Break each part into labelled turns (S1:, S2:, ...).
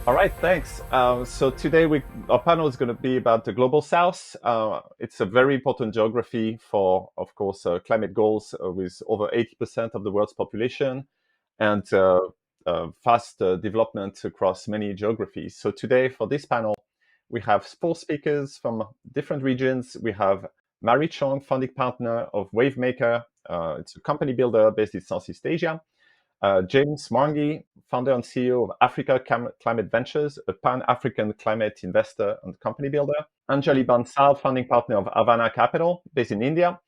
S1: All right, thanks. So today our panel is going to be about the global south. It's a very important geography for, of course, climate goals with over 80% of the world's population and fast development across many geographies. So today for this panel, we have four speakers from different regions. We have Mary Cheong, founding partner of Wavemaker. It's a company builder based in Southeast Asia. James Mwangi, founder and CEO of Africa Climate Ventures, a pan-African climate investor and company builder. Anjali Bansal, founding partner of Avaana Capital, based in India.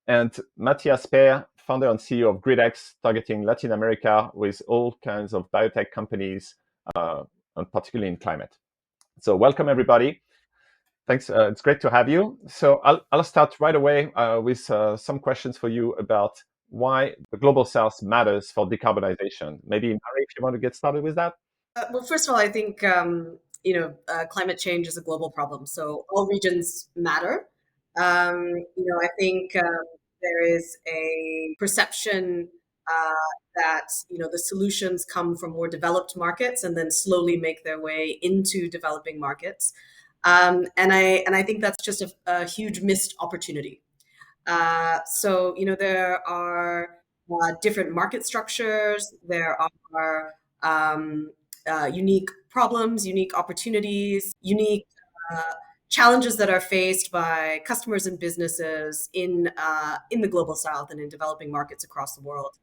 S1: And Matias, Peire, founder and CEO of GridX, targeting Latin America with all kinds of biotech companies, and particularly in climate. So welcome, everybody. Thanks. It's great to have you. So I'll start right away with some questions for you about why the global south matters for decarbonization. Maybe Mary, if you want to get started with that.
S2: Well, first of all, I think climate change is a global problem, so all regions matter. I think there is a perception that the solutions come from more developed markets and then slowly make their way into developing markets, and I think that's just a huge missed opportunity. There are different market structures. There are unique problems, unique opportunities, unique challenges that are faced by customers and businesses in the global south and in developing markets across the world.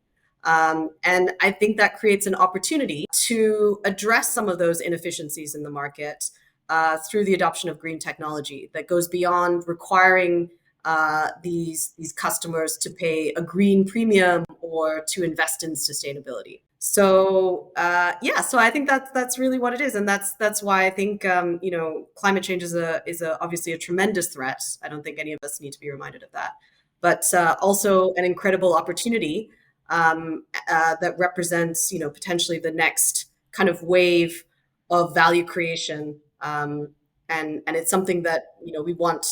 S2: And I think that creates an opportunity to address some of those inefficiencies in the market through the adoption of green technology that goes beyond requiring these customers to pay a green premium or to invest in sustainability. So so I think that's really what it is, and that's why I think climate change is obviously a tremendous threat. I don't think any of us need to be reminded of that, but also an incredible opportunity that represents potentially the next kind of wave of value creation. And it's something that we want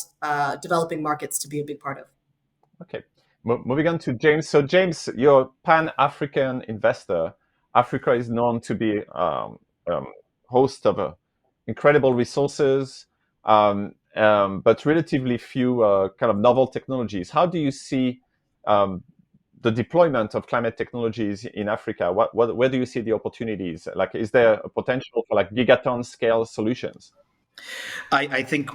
S2: developing markets to be a big part of.
S1: Okay. Moving on to James. So James, you're a pan-African investor. Africa is known to be host of incredible resources, but relatively few kind of novel technologies. How do you see the deployment of climate technologies in Africa? Where do you see the opportunities? Like, is there a potential for like gigaton scale solutions?
S3: I think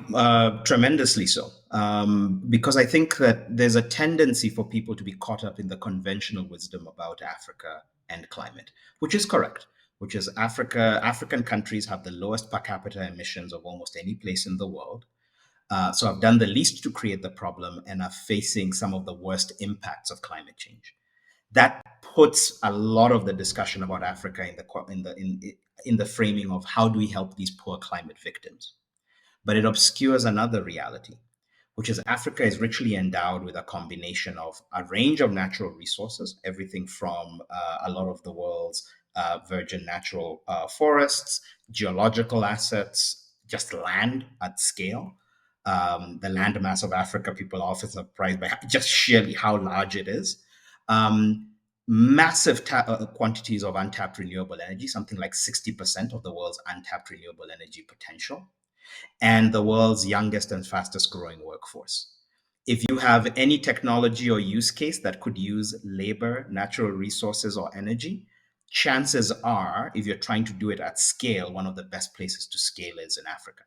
S3: tremendously so, because I think that there's a tendency for people to be caught up in the conventional wisdom about Africa and climate, which is correct, which is African countries have the lowest per capita emissions of almost any place in the world. So have done the least to create the problem and are facing some of the worst impacts of climate change. That puts a lot of the discussion about Africa in the framing of how do we help these poor climate victims. But it obscures another reality, which is Africa is richly endowed with a combination of a range of natural resources, everything from a lot of the world's virgin natural forests, geological assets, just land at scale. The land mass of Africa, people are often surprised by just sheerly how large it is. Massive quantities of untapped renewable energy, something like 60% of the world's untapped renewable energy potential, and the world's youngest and fastest growing workforce. If you have any technology or use case that could use labor, natural resources, or energy, chances are, if you're trying to do it at scale, one of the best places to scale is in Africa.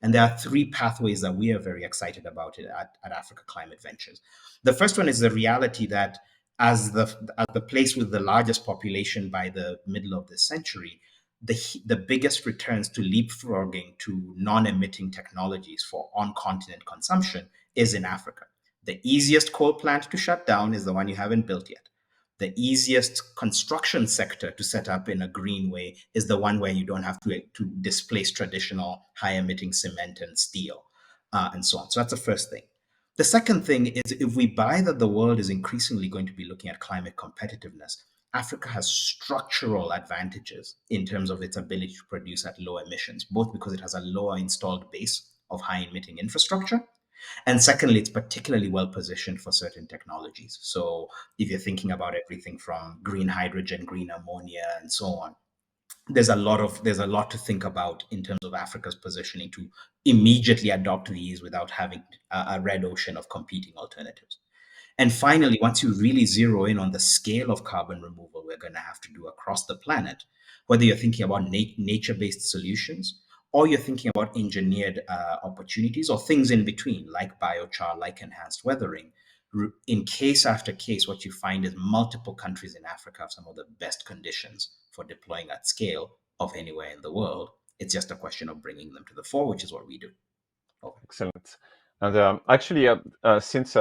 S3: And there are three pathways that we are very excited about it at Africa Climate Ventures. The first one is the reality that as the place with the largest population by the middle of this century, the biggest returns to leapfrogging to non-emitting technologies for on-continent consumption is in Africa. The easiest coal plant to shut down is the one you haven't built yet. The easiest construction sector to set up in a green way is the one where you don't have to displace traditional high-emitting cement and steel, and so on. So that's the first thing. The second thing is, if we buy that the world is increasingly going to be looking at climate competitiveness, Africa has structural advantages in terms of its ability to produce at low emissions, both because it has a lower installed base of high emitting infrastructure. And secondly, it's particularly well positioned for certain technologies. So if you're thinking about everything from green hydrogen, green ammonia, and so on, there's a lot to think about in terms of Africa's positioning to immediately adopt these without having a red ocean of competing alternatives. And finally, once you really zero in on the scale of carbon removal we're going to have to do across the planet, whether you're thinking about nature-based solutions or you're thinking about engineered opportunities or things in between, like biochar, like enhanced weathering, in case after case, what you find is multiple countries in Africa have some of the best conditions for deploying at scale of anywhere in the world. It's just a question of bringing them to the fore, which is what we do.
S1: Excellent. And actually, since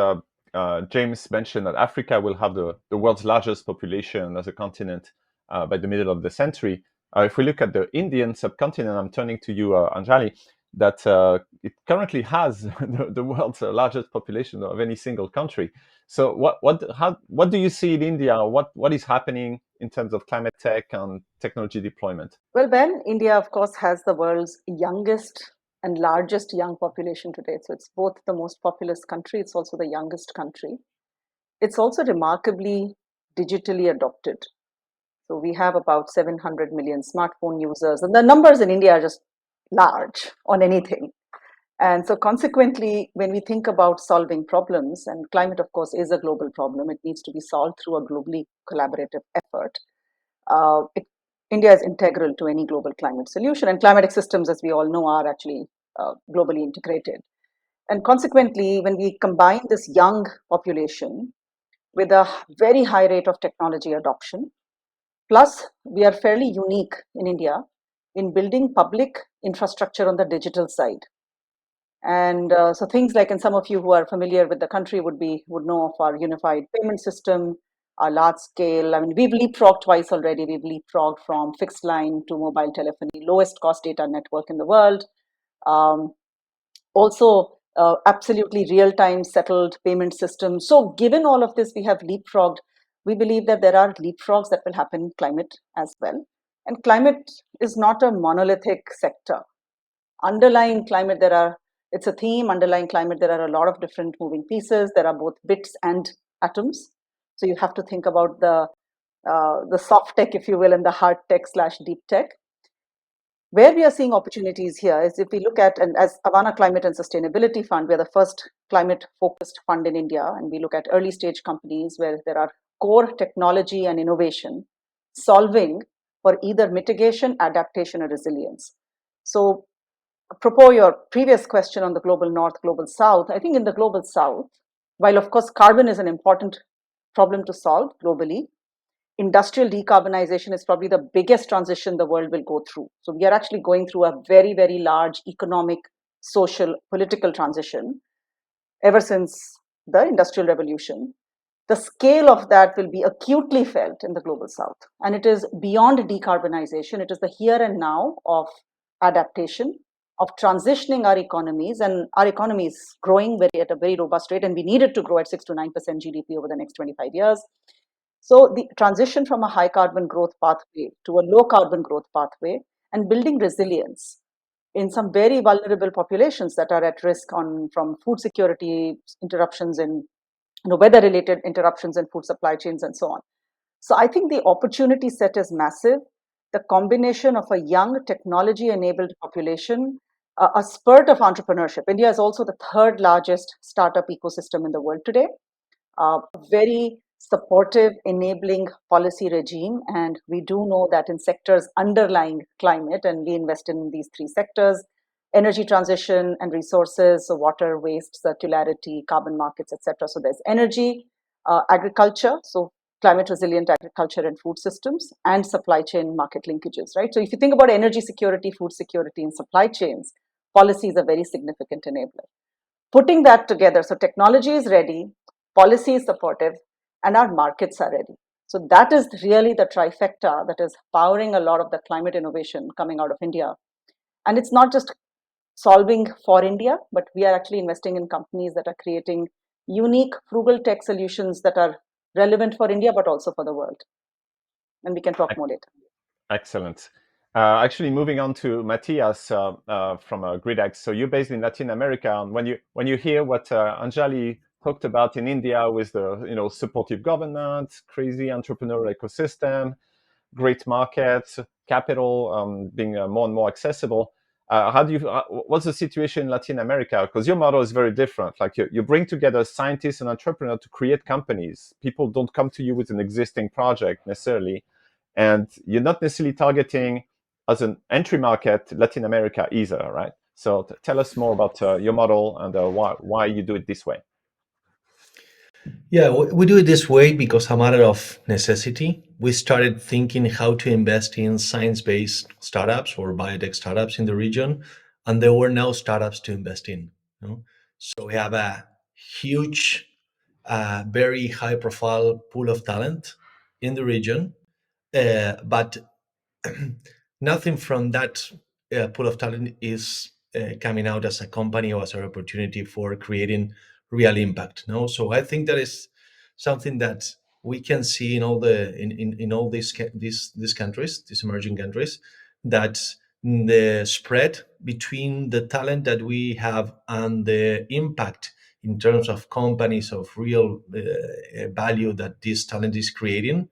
S1: James mentioned that Africa will have the world's largest population as a continent by the middle of the century, if we look at the Indian subcontinent, I'm turning to you, Anjali, that it currently has the world's largest population of any single country. So what do you see in India? What is happening in terms of climate tech and technology deployment?
S4: Well, Ben, India, of course, has the world's youngest and largest young population today. So it's both the most populous country, it's also the youngest country. It's also remarkably digitally adopted. So we have about 700 million smartphone users, and the numbers in India are just large on anything. And so consequently, when we think about solving problems, and climate, of course, is a global problem, it needs to be solved through a globally collaborative effort. India is integral to any global climate solution, and climatic systems, as we all know, are actually globally integrated. And consequently, when we combine this young population with a very high rate of technology adoption, plus we are fairly unique in India in building public infrastructure on the digital side. And so things like, and some of you who are familiar with the country would know of our unified payment system, our large scale. I mean, we've leapfrogged twice already. We've leapfrogged from fixed line to mobile telephony, lowest cost data network in the world. Also, absolutely real-time settled payment systems. So given all of this, we have leapfrogged. We believe that there are leapfrogs that will happen in climate as well. And climate is not a monolithic sector. Underlying climate, it's a theme. Underlying climate, there are a lot of different moving pieces. There are both bits and atoms. So you have to think about the soft tech, if you will, and the hard tech / deep tech. Where we are seeing opportunities here is if we look at, and as Avaana Climate and Sustainability Fund, we are the first climate-focused fund in India, and we look at early-stage companies where there are core technology and innovation solving for either mitigation, adaptation, or resilience. So, apropos your previous question on the global north, global south, I think in the global south, while of course carbon is an important problem to solve globally, industrial decarbonization is probably the biggest transition the world will go through. So we are actually going through a very, very large economic, social, political transition ever since the Industrial Revolution. The scale of that will be acutely felt in the global south. And it is beyond decarbonization. It is the here and now of adaptation, of transitioning our economies. And our economy is growing at a very robust rate, and we need it to grow at 6 to 9% GDP over the next 25 years. So the transition from a high carbon growth pathway to a low carbon growth pathway and building resilience in some very vulnerable populations that are at risk from food security interruptions and weather related interruptions in food supply chains and so on. So I think the opportunity set is massive. The combination of a young technology enabled population, a spurt of entrepreneurship. India is also the third largest startup ecosystem in the world today. Very supportive, enabling policy regime. And we do know that in sectors underlying climate, and we invest in these three sectors: energy transition and resources, so water, waste, circularity, carbon markets, etc. So there's energy, agriculture, so climate resilient agriculture and food systems, and supply chain market linkages, right? So if you think about energy security, food security, and supply chains, policy is a very significant enabler. Putting that together, so technology is ready, policy is supportive, and our markets are ready. So that is really the trifecta that is powering a lot of the climate innovation coming out of India. And it's not just solving for India, but we are actually investing in companies that are creating unique frugal tech solutions that are relevant for India, but also for the world. And we can talk more later.
S1: Excellent. Actually, moving on to Matias from GridX. So you're based in Latin America, and when you hear what Anjali talked about in India with the supportive government, crazy entrepreneurial ecosystem, great markets, capital being more and more accessible. How do you? What's the situation in Latin America? Because your model is very different. Like you bring together scientists and entrepreneurs to create companies. People don't come to you with an existing project necessarily, and you're not necessarily targeting as an entry market Latin America either, right? So tell us more about your model and why you do it this way.
S5: Yeah, we do it this way because a matter of necessity. We started thinking how to invest in science-based startups or biotech startups in the region, and there were no startups to invest in. You know? So we have a huge, very high-profile pool of talent in the region, but nothing from that pool of talent is coming out as a company or as an opportunity for creating real impact. No, so I think that is something that we can see in all in all these countries, these emerging countries, that the spread between the talent that we have and the impact in terms of companies of real value that this talent is creating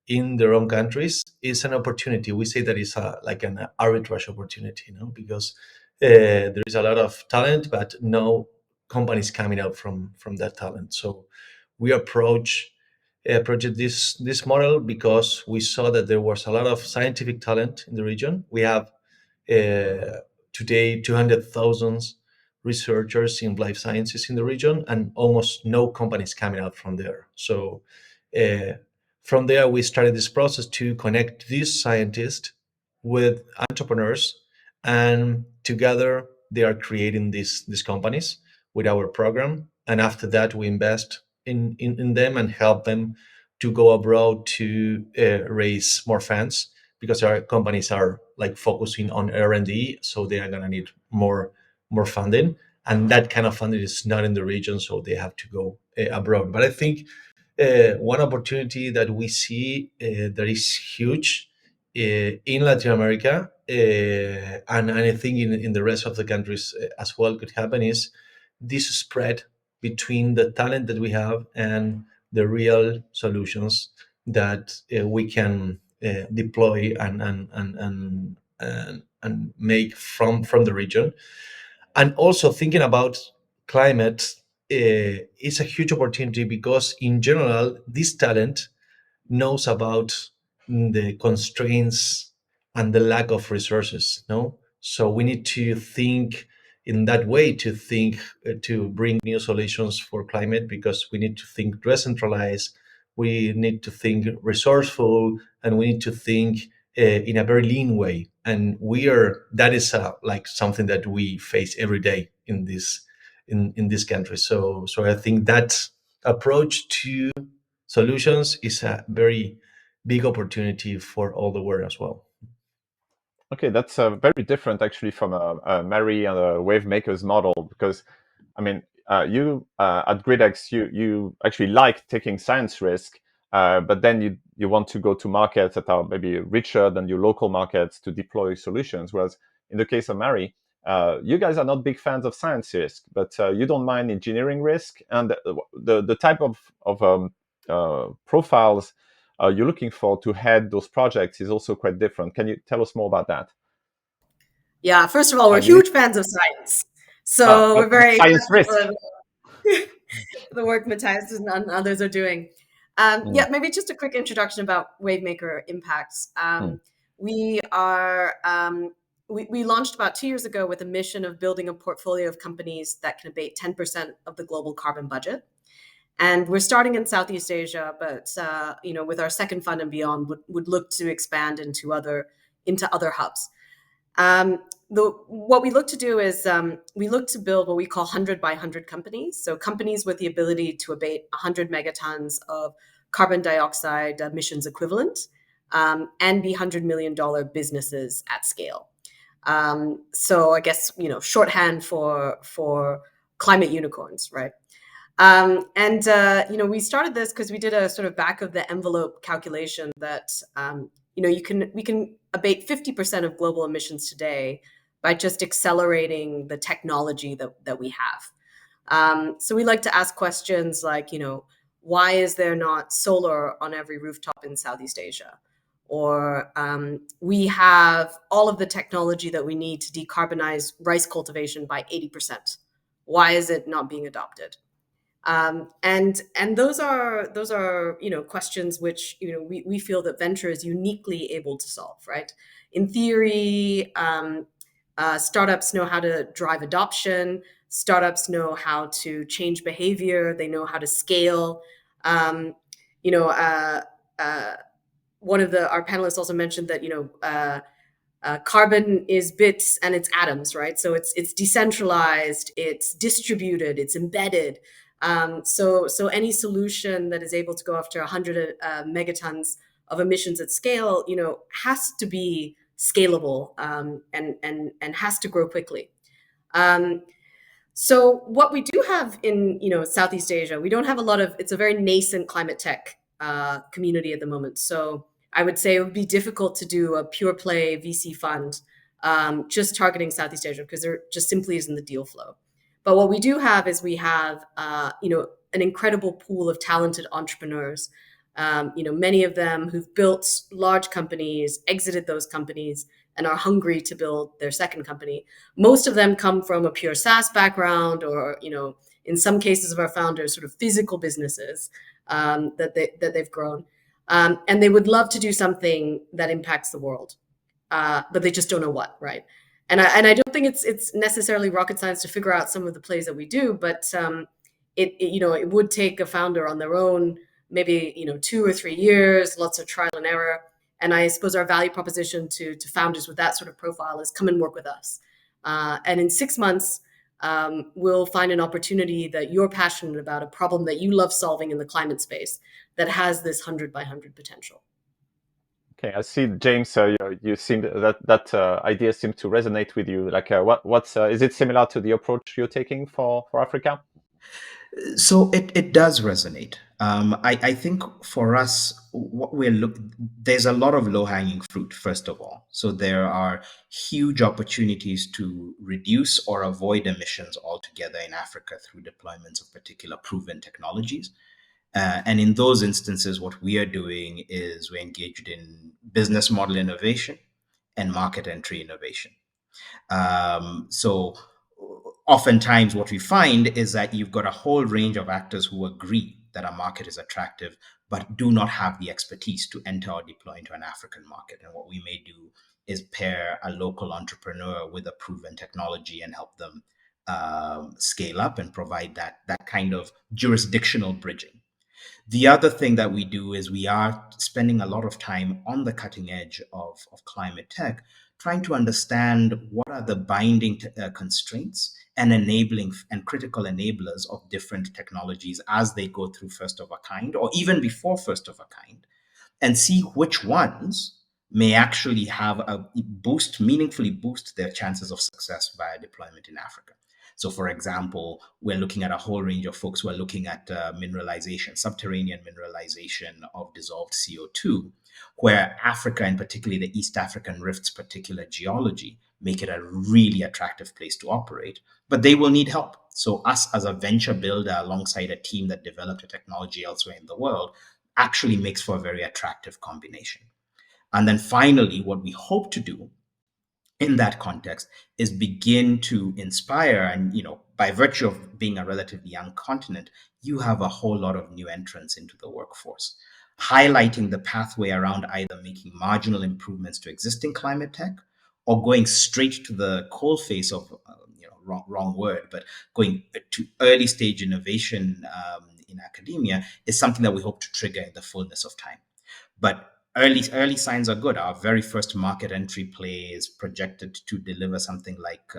S5: in their own countries is an opportunity. We say that it's like an arbitrage opportunity, because there is a lot of talent, but no companies coming out from that talent. So we approached this model because we saw that there was a lot of scientific talent in the region. We have today 200,000 researchers in life sciences in the region, and almost no companies coming out from there. So uh, from there, we started this process to connect these scientists with entrepreneurs, and together they are creating these companies with our program. And after that, we invest in them and help them to go abroad to raise more funds, because our companies are like focusing on R&D, so they are going to need more funding, and that kind of funding is not in the region, so they have to go abroad. But I think one opportunity that we see that is huge in Latin America, and I think in the rest of the countries as well could happen, is this spread between the talent that we have and the real solutions that we can deploy and make from the region. And also thinking about climate is a huge opportunity, because in general this talent knows about the constraints and the lack of resources. No, so we need to think in that way, to think to bring new solutions for climate, because we need to think decentralized, we need to think resourceful, and we need to think in a very lean way. And that is like something that we face every day in this country. So I think that approach to solutions is a very big opportunity for all the world as well.
S1: Okay, that's very different actually from a Mary and a Wavemaker's model, because I mean, you at GridX, you actually like taking science risk, but then you want to go to markets that are maybe richer than your local markets to deploy solutions. Whereas in the case of Mary, you guys are not big fans of science risk, but you don't mind engineering risk, and the type of profiles you're looking for to head those projects is also quite different. Can you tell us more about that?
S2: Yeah, first of all, we're huge fans of science. So we're very
S1: science risk.
S2: The work Matias and others are doing. Yeah, maybe just a quick introduction about Wavemaker impacts. We are we launched about 2 years ago with a mission of building a portfolio of companies that can abate 10% of the global carbon budget. And we're starting in Southeast Asia, but with our second fund and beyond, would look to expand into other hubs. What we look to do is we look to build what we call 100 by 100 companies. So companies with the ability to abate 100 megatons of carbon dioxide emissions equivalent, and be $100 million businesses at scale. So I guess, shorthand for climate unicorns, right? We started this because we did a sort of back of the envelope calculation that, we can abate 50% of global emissions today by just accelerating the technology that we have. So we like to ask questions like, why is there not solar on every rooftop in Southeast Asia? or we have all of the technology that we need to decarbonize rice cultivation by 80%. Why is it not being adopted? And those are questions which we feel that venture is uniquely able to solve, right? In theory, startups know how to drive adoption. Startups know how to change behavior. They know how to scale. One of our panelists also mentioned that carbon is bits and it's atoms, right? So it's decentralized, it's distributed, it's embedded. So any solution that is able to go after 100 megatons of emissions at scale, has to be scalable, and has to grow quickly. So what we do have in Southeast Asia, we don't have a lot of. It's a very nascent climate tech community at the moment. So I would say it would be difficult to do a pure play VC fund just targeting Southeast Asia, because there just simply isn't the deal flow. But what we do have is we have an incredible pool of talented entrepreneurs. Many of them who've built large companies, exited those companies, and are hungry to build their second company. Most of them come from a pure SaaS background, or in some cases of our founders, sort of physical businesses that they've grown, and they would love to do something that impacts the world, but they just don't know what, right? And I don't think it's necessarily rocket science to figure out some of the plays that we do, but it would take a founder on their own, maybe 2 or 3 years, lots of trial and error. And I suppose our value proposition to founders with that sort of profile is come and work with us. And in 6 months, we'll find an opportunity that you're passionate about, a problem that you love solving in the climate space that has this 100 by 100 potential.
S1: Okay, I see, James. You seem that idea seems to resonate with you. Like, what's is it similar to the approach you're taking for Africa?
S3: So it does resonate. I think for us, what there's a lot of low-hanging fruit, first of all. So there are huge opportunities to reduce or avoid emissions altogether in Africa through deployments of particular proven technologies. And in those instances, what we are doing is we're engaged in business model innovation and market entry innovation. So oftentimes what we find is that you've got a whole range of actors who agree that a market is attractive, but do not have the expertise to enter or deploy into an African market. And what we may do is pair a local entrepreneur with a proven technology and help them scale up and provide that kind of jurisdictional bridging. The other thing that we do is we are spending a lot of time on the cutting edge of climate tech, trying to understand what are the binding constraints and enabling and critical enablers of different technologies as they go through first of a kind, or even before first of a kind, and see which ones may actually have meaningfully boost their chances of success via deployment in Africa. So, for example, we're looking at a whole range of folks who are looking at mineralization, subterranean mineralization of dissolved CO2, where Africa, and particularly the East African Rift's particular geology, make it a really attractive place to operate, but they will need help. So us as a venture builder alongside a team that developed a technology elsewhere in the world actually makes for a very attractive combination. And then finally, what we hope to do in that context is begin to inspire, and by virtue of being a relatively young continent, you have a whole lot of new entrants into the workforce, highlighting the pathway around either making marginal improvements to existing climate tech or going straight to the coalface of wrong word, but going to early stage innovation in academia is something that we hope to trigger in the fullness of time. But early signs are good. Our very first market entry play is projected to deliver something like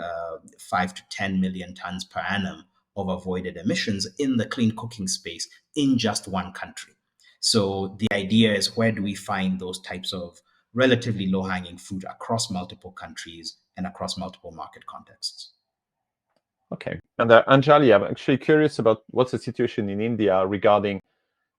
S3: 5 to 10 million tons per annum of avoided emissions in the clean cooking space in just one country. So the idea is, where do we find those types of relatively low-hanging fruit across multiple countries and across multiple market contexts?
S1: Okay. And Anjali, I'm actually curious about what's the situation in India regarding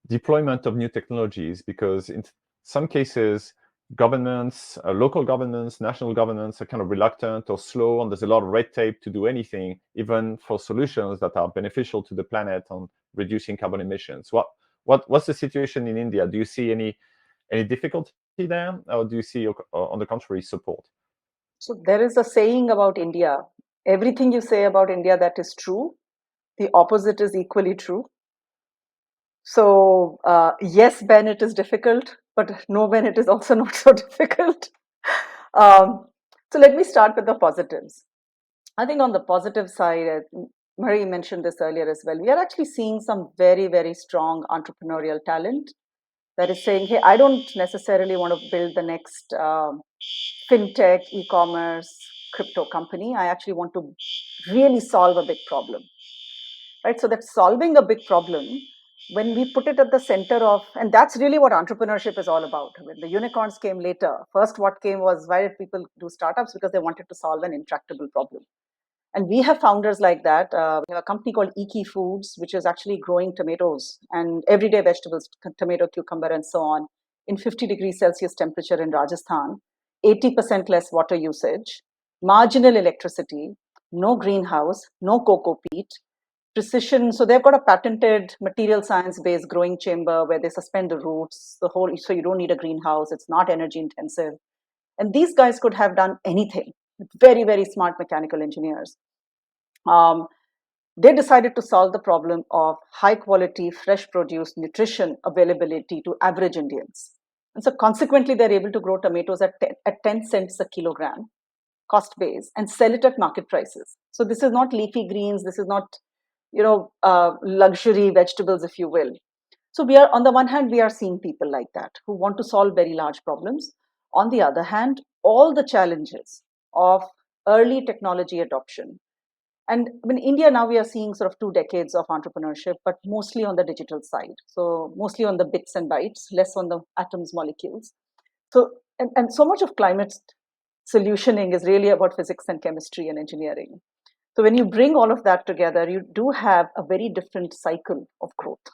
S1: deployment of new technologies, because in some cases, governments, local governments, national governments are kind of reluctant or slow, and there's a lot of red tape to do anything, even for solutions that are beneficial to the planet on reducing carbon emissions. What's the situation in India? Do you see any difficulty there, or do you see, on the contrary, support?
S4: So there is a saying about India: everything you say about India that is true, the opposite is equally true. So yes, Ben, it is difficult, but no, Ben, it is also not so difficult. So let me start with the positives. I think on the positive side, Marie mentioned this earlier as well, we are actually seeing some very, very strong entrepreneurial talent that is saying, hey, I don't necessarily want to build the next fintech, e-commerce, crypto company. I actually want to really solve a big problem, right? So that's solving a big problem. When we put it at the center of, and that's really what entrepreneurship is all about. When the unicorns came later, first what came was, why did people do startups? Because they wanted to solve an intractable problem. And we have founders like that. We have a company called Iki Foods, which is actually growing tomatoes and everyday vegetables, tomato, cucumber, and so on, in 50 degrees Celsius temperature in Rajasthan, 80% less water usage, marginal electricity, no greenhouse, no cocoa peat, precision. So they've got a patented material science-based growing chamber where they suspend the roots, so you don't need a greenhouse. It's not energy intensive. And these guys could have done anything. Very, very smart mechanical engineers. They decided to solve the problem of high quality, fresh produce, nutrition availability to average Indians. And so consequently, they're able to grow tomatoes at 10 cents a kilogram, cost base, and sell it at market prices. So this is not leafy greens. This is not, luxury vegetables, if you will. So we are, on the one hand, we are seeing people like that who want to solve very large problems. On the other hand, all the challenges of early technology adoption. And in India now we are seeing sort of 2 decades of entrepreneurship, but mostly on the digital side. So mostly on the bits and bytes, less on the atoms, molecules. So, and so much of climate solutioning is really about physics and chemistry and engineering. So when you bring all of that together, you do have a very different cycle of growth.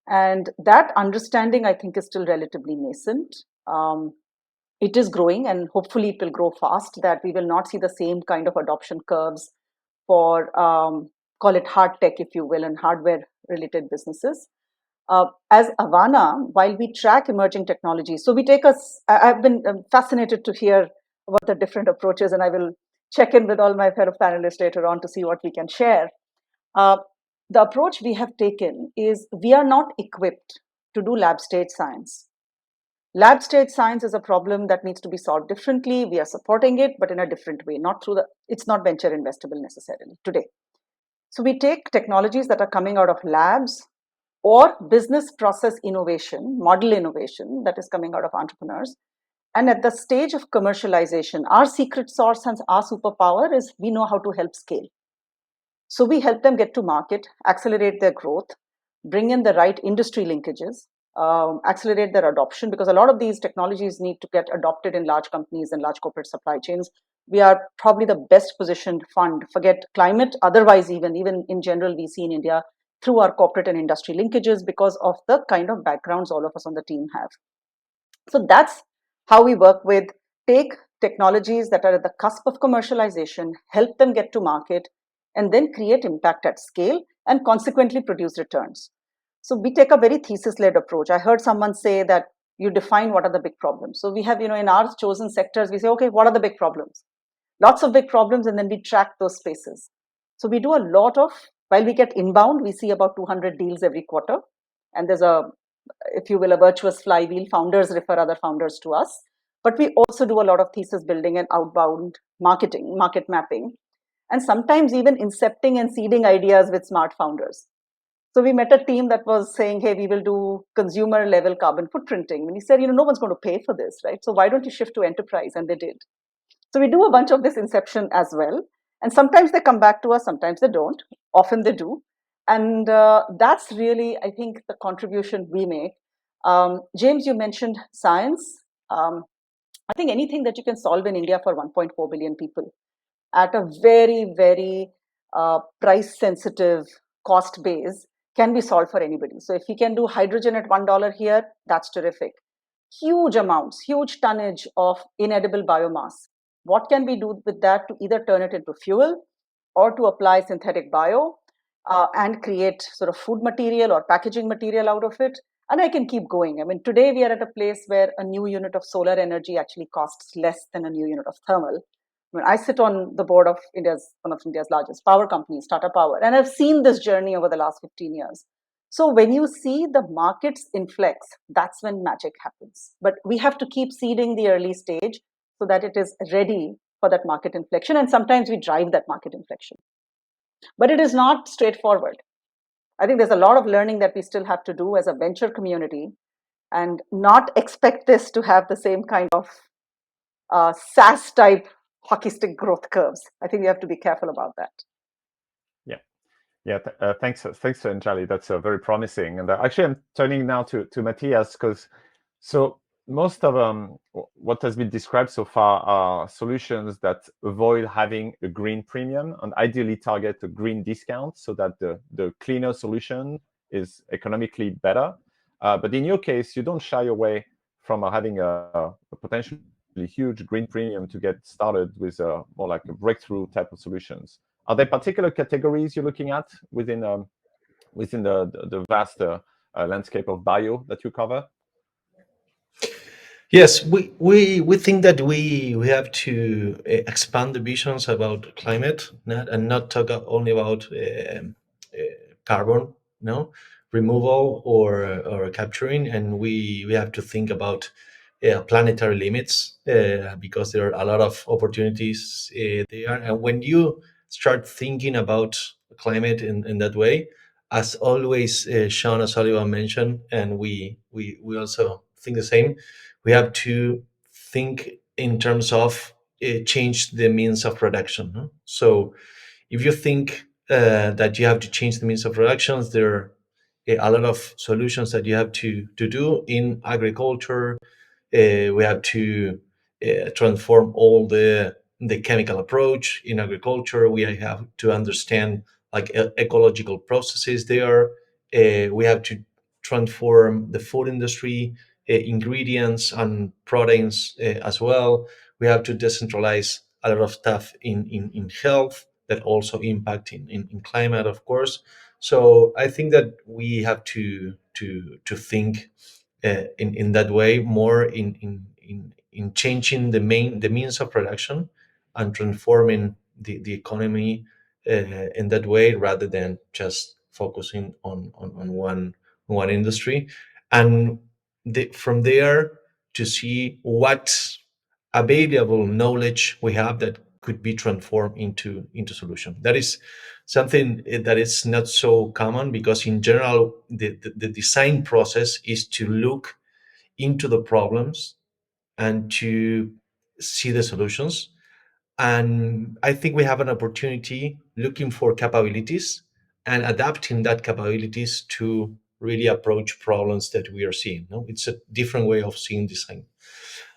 S4: And that understanding, I think, is still relatively nascent. It is growing, and hopefully it will grow fast, that we will not see the same kind of adoption curves for, call it hard tech, if you will, and hardware related businesses. As Avaana, while we track emerging technologies, so we take us, I've been fascinated to hear about the different approaches, and I will check in with all my fellow panelists later on to see what we can share. The approach we have taken is we are not equipped to do lab stage science. Lab stage science is a problem that needs to be solved differently. We are supporting it, but in a different way, not through it's not venture investable necessarily today. So we take technologies that are coming out of labs or business process innovation, model innovation that is coming out of entrepreneurs. And at the stage of commercialization, our secret sauce and our superpower is we know how to help scale. So we help them get to market, accelerate their growth, bring in the right industry linkages, accelerate their adoption, because a lot of these technologies need to get adopted in large companies and large corporate supply chains. We are probably the best positioned fund, forget climate, otherwise even in general we see in India, through our corporate and industry linkages because of the kind of backgrounds all of us on the team have. So that's how we work with, take technologies that are at the cusp of commercialization, help them get to market, and then create impact at scale and consequently produce returns. So we take a very thesis-led approach. I heard someone say that you define what are the big problems. So we have, in our chosen sectors, we say, okay, what are the big problems? Lots of big problems, and then we track those spaces. So we do a lot of, while we get inbound, we see about 200 deals every quarter. And there's if you will, a virtuous flywheel. Founders refer other founders to us. But we also do a lot of thesis building and outbound marketing, market mapping, and sometimes even incepting and seeding ideas with smart founders. So we met a team that was saying, hey, we will do consumer level carbon footprinting. And he said, no one's going to pay for this, right? So why don't you shift to enterprise? And they did. So we do a bunch of this inception as well. And sometimes they come back to us, sometimes they don't. Often they do. And that's really, I think, the contribution we make. James, you mentioned science. I think anything that you can solve in India for 1.4 billion people at a very, very price sensitive cost base can be solved for anybody. So if we can do hydrogen at $1 here, that's terrific. Huge amounts, huge tonnage of inedible biomass. What can we do with that to either turn it into fuel or to apply synthetic bio and create sort of food material or packaging material out of it? And I can keep going. I mean, today we are at a place where a new unit of solar energy actually costs less than a new unit of thermal. I mean, I sit on the board of one of India's largest power companies, Tata Power, and I've seen this journey over the last 15 years. So when you see the markets inflex, that's when magic happens. But we have to keep seeding the early stage so that it is ready for that market inflection. And sometimes we drive that market inflection. But it is not straightforward. I think there's a lot of learning that we still have to do as a venture community and not expect this to have the same kind of SaaS type hockey stick growth curves. I think we have to be careful about that.
S1: Yeah, thanks, Anjali. That's very promising. And actually, I'm turning now to Matias, because so most of what has been described so far are solutions that avoid having a green premium and ideally target a green discount so that the cleaner solution is economically better. But in your case, you don't shy away from having a potentially huge green premium to get started with more like a breakthrough type of solutions. Are there particular categories you're looking at within the vast landscape of bio that you cover?
S5: Yes, we think that we have to expand the visions about climate, and not talk only about carbon, no, removal or capturing, and we have to think about planetary limits, because there are a lot of opportunities there. And when you start thinking about climate in that way, as always, Sean O'Sullivan mentioned, and we also think the same. We have to think in terms of change the means of production. No? So if you think that you have to change the means of production, there are a lot of solutions that you have to do in agriculture. We have to transform all the chemical approach in agriculture. We have to understand like ecological processes there. We have to transform the food industry, ingredients and proteins as well. We have to decentralize a lot of stuff in health that also impact in climate, of course. So I think that we have to think in that way, more in changing the means of production and transforming the economy in that way, rather than just focusing on one industry. And from there, to see what available knowledge we have that could be transformed into solution. That is something that is not so common, because in general the design process is to look into the problems and to see the solutions. And I think we have an opportunity looking for capabilities and adapting that capabilities to really approach problems that we are seeing. No, it's a different way of seeing design.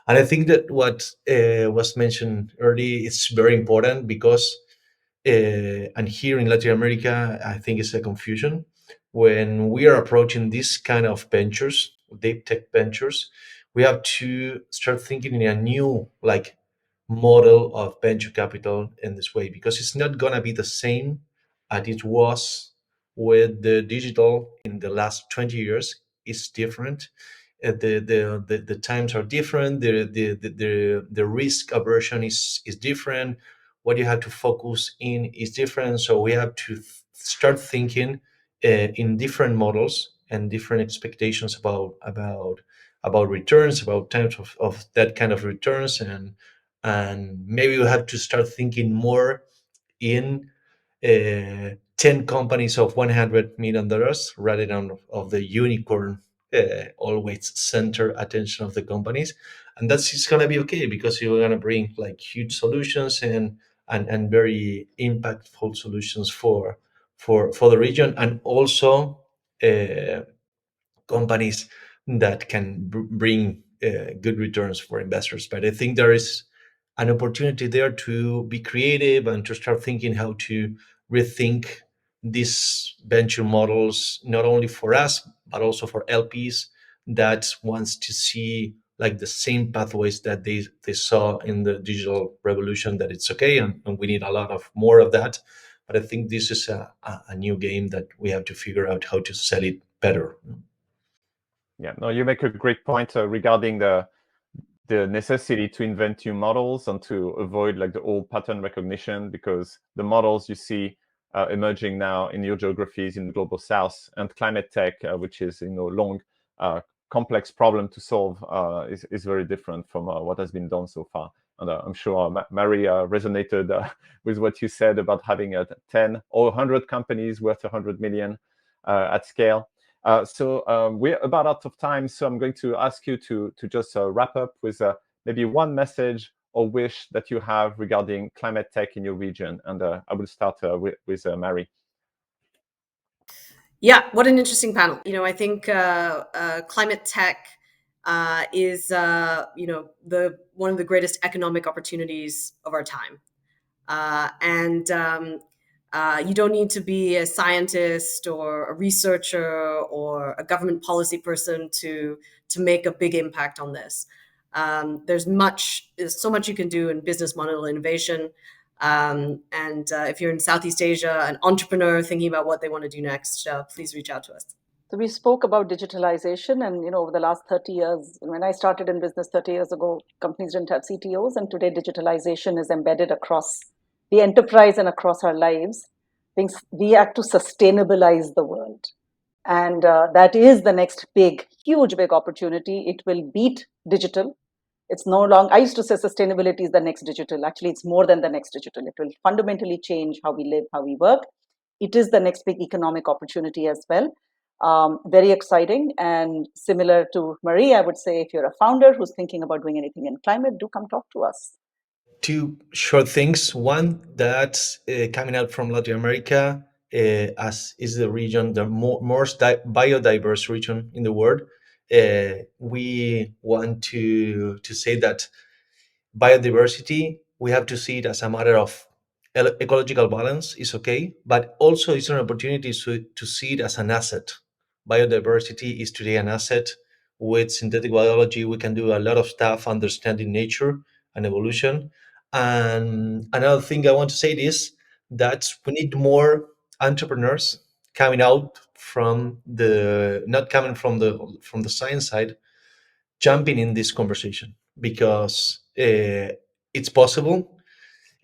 S5: And I think that what was mentioned early is very important, because and here in Latin America, I think it's a confusion when we are approaching this kind of ventures, deep tech ventures. We have to start thinking in a new like model of venture capital in this way, because it's not gonna be the same as it was with the digital in the last 20 years. It's different. The times are different. The risk aversion is different. What you have to focus in is different. So we have to start thinking in different models and different expectations about returns, about types of that kind of returns, and maybe we have to start thinking more in 10 companies of $100 million, rather than of the unicorn always center attention of the companies. And that's it's gonna be okay, because you're gonna bring like huge solutions and very impactful solutions for the region, and also companies that can bring good returns for investors. But I think there is an opportunity there to be creative and to start thinking how to rethink these venture models, not only for us but also for LPs that wants to see like the same pathways that they saw in the digital revolution, that it's okay, and we need a lot of more of that. But I think this is a new game that we have to figure out how to sell it better.
S1: Yeah, no, you make a great point regarding the necessity to invent new models and to avoid like the old pattern recognition, because the models you see emerging now in your geographies in the global south and climate tech, which is long, complex problem to solve, is very different from what has been done so far. And I'm sure Mary resonated with what you said about having 10 or 100 companies worth 100 million at scale. So we're about out of time, so I'm going to ask you to just wrap up with maybe one message or wish that you have regarding climate tech in your region. And I will start with Mary.
S2: Yeah, what an interesting panel. I think climate tech is one of the greatest economic opportunities of our time. And you don't need to be a scientist or a researcher or a government policy person to make a big impact on this. There's so much you can do in business model innovation. And if you're in Southeast Asia, an entrepreneur thinking about what they want to do next, please reach out to us.
S4: So we spoke about digitalization, and over the last 30 years, when I started in business 30 years ago, companies didn't have CTOs, and today digitalization is embedded across the enterprise and across our lives. We have to sustainabilize the world, and that is the next huge opportunity. It will beat digital. It's no longer, I used to say sustainability is the next digital. Actually, it's more than the next digital. It will fundamentally change how we live, how we work. It is the next big economic opportunity as well. Very exciting, and similar to Marie, I would say if you're a founder who's thinking about doing anything in climate, do come talk to us.
S5: Two short things. One, that's coming out from Latin America, as is the region, the most biodiverse region in the world. We want to say that biodiversity, we have to see it as a matter of ecological balance is okay, but also it's an opportunity to see it as an asset. Biodiversity is today an asset. With synthetic biology, we can do a lot of stuff understanding nature and evolution. And another thing I want to say is that we need more entrepreneurs coming out from not coming from the science side, jumping in this conversation, because it's possible.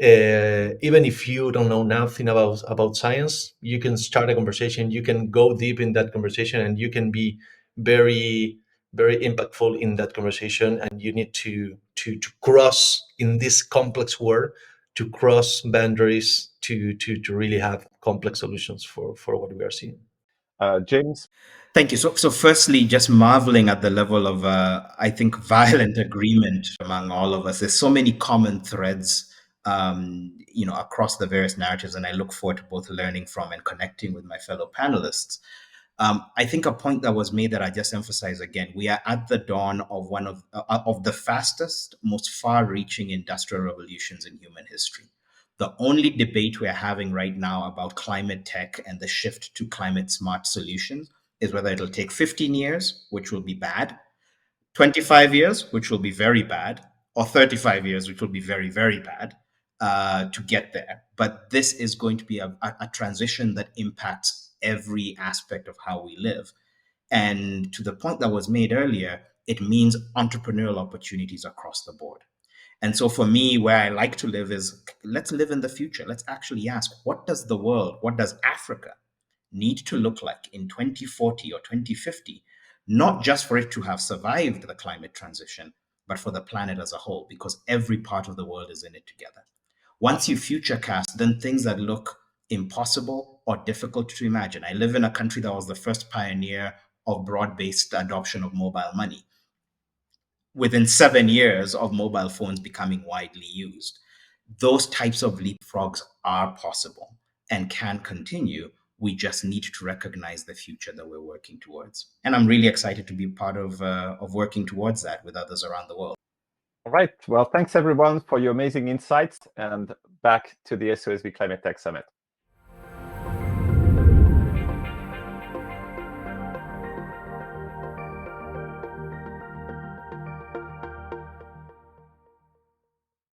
S5: Even if you don't know nothing about science, you can start a conversation, you can go deep in that conversation, and you can be very, very impactful in that conversation. And you need to cross in this complex world, to cross boundaries, to really have complex solutions for what we are seeing.
S1: James?
S3: Thank you. So firstly, just marveling at the level of, I think, violent agreement among all of us. There's so many common threads, across the various narratives, and I look forward to both learning from and connecting with my fellow panelists. I think a point that was made that I just emphasize again: we are at the dawn of one of the fastest, most far-reaching industrial revolutions in human history. The only debate we're having right now about climate tech and the shift to climate smart solutions is whether it'll take 15 years, which will be bad, 25 years, which will be very bad, or 35 years, which will be very, very bad, to get there. But this is going to be a transition that impacts every aspect of how we live. And to the point that was made earlier, it means entrepreneurial opportunities across the board. And so for me, where I like to live is, let's live in the future. Let's actually ask, what does Africa need to look like in 2040 or 2050, not just for it to have survived the climate transition, but for the planet as a whole, because every part of the world is in it together. Once you futurecast, then things that look impossible or difficult to imagine. I live in a country that was the first pioneer of broad-based adoption of mobile money. Within 7 years of mobile phones becoming widely used, those types of leapfrogs are possible and can continue. We just need to recognize the future that we're working towards. And I'm really excited to be part of working towards that with others around the world.
S1: All right. Well, thanks everyone for your amazing insights, and back to the SOSV Climate Tech Summit.